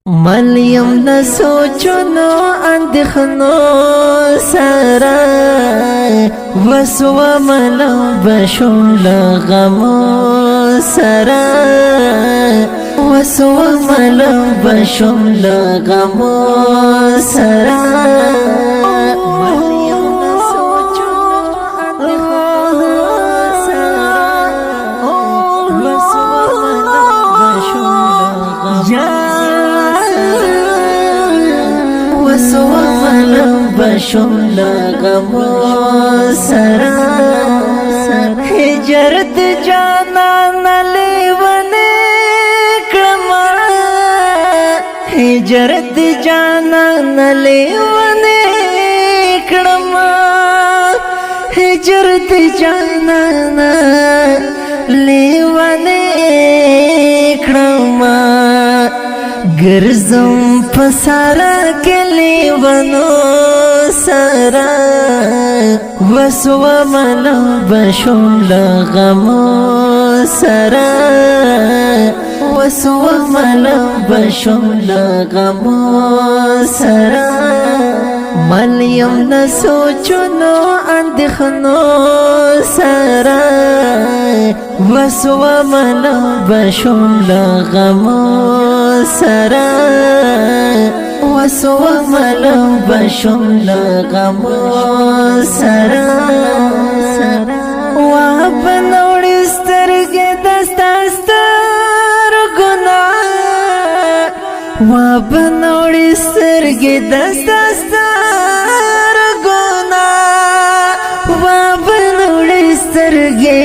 मलियम न सोचनो अंदखनो सारा वसवा मलो बशुल गमो सारा वसवा मलो बशुल गमो सारा बशुल गमो सरा हिजरत जाना नले बने क्रमा हिजरत जाना नले बने क्रमा हिजरत जाना नले बने क्रमा गर्जम पसारा के लेवनो सारा वसवा मलो बशुल गमो सारा वसवा मलो बशुल गमो सारा मलियम न सोचनो अंदखनो सारा वसवा मलो बशुल गमो सारा वसवा मलो बशुल गमो सारा वापनोड़ी स्तरगे दस्तास्तर गुना वापनोड़ी स्तरगे दस्तास्तर गुना वापनोड़ी स्तरगे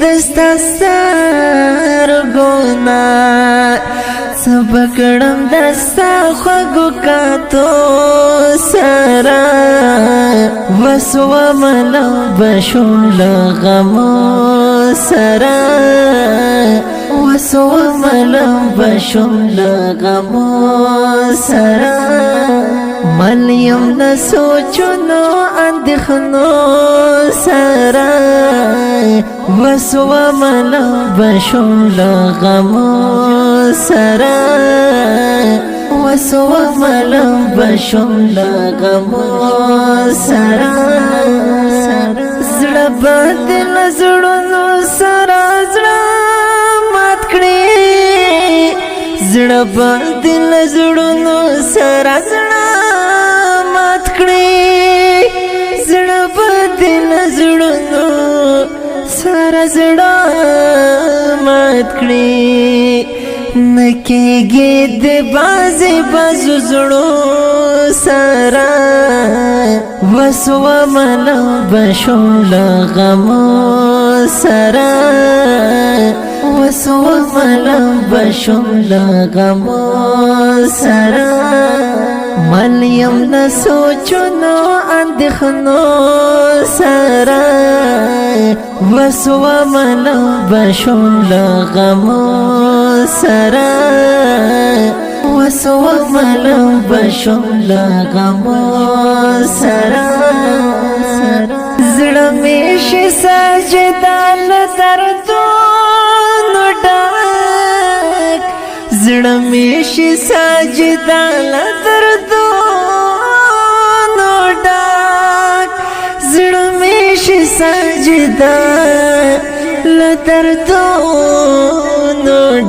दस्तास्तर गुना सबकड़म दस्ता खगु का तो सारा वसवा मलो बशुल गमो सारा वसवा मलो बशुल गमो सारा मलियम न सोचनो अंदखनो सारा वसवा मलो बशुल गमो सारा वसवा मलो बशुल गमो सारा जड़ा बादल जड़नो सारा जड़ा मत खड़े जड़ा बादल जड़नो सारा जड़ा मत खड़े जड़ा बादल जड़नो सारा जड़ा मत खड़े नके गेद बाजे बाजू जड़ो सारा वसवा मलो बशुल गमो सारा वसवा मलो बशुल गमो सारा मलियम न सोचनो अंदखनो सारा वसवा मलो बशुल गमो सारा वसवा मलो बशुल गमो सारा जड़ा में सजदाल दर्दो डाक जड़ा में सजदाल दर्दो डाक जड़ा में सजदाल दर्दो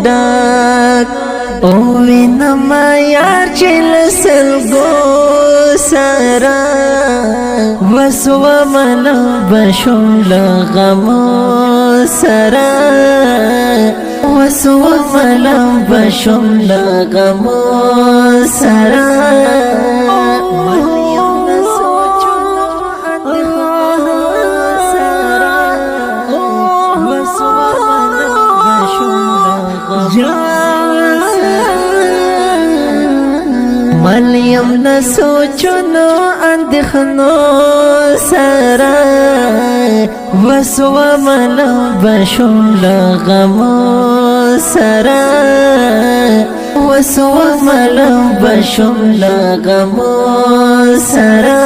डाक ओवे नमा यार चिल सलगो सारा वसवा मलो बशुल गमो सारा वसवा मलो बशुल गमो सारा मलियम न सोचनो अंदखनो सारा वसवा मलो बशुल गमो सारा वसवा मलो बशुल गमो सारा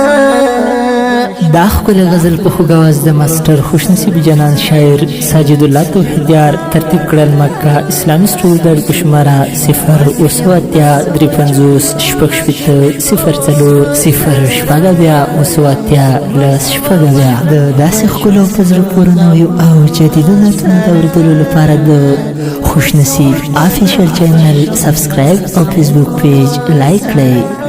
دا ښکلې غزل په خوږ اواز د ماسټر خوشنصیب جنان شاعر ساجد الله توحیدیار ترتیب کړل. مکه اسلامي سټوډیو د اړیکو شماره 0 د داسې ښکلو په زړه پورې نویو او جدیدو نعتونو د اورېدلو لپاره د خوشنصیب افیشیل چینل سبسکرایب او فیسبوک پیج لایک کړئ.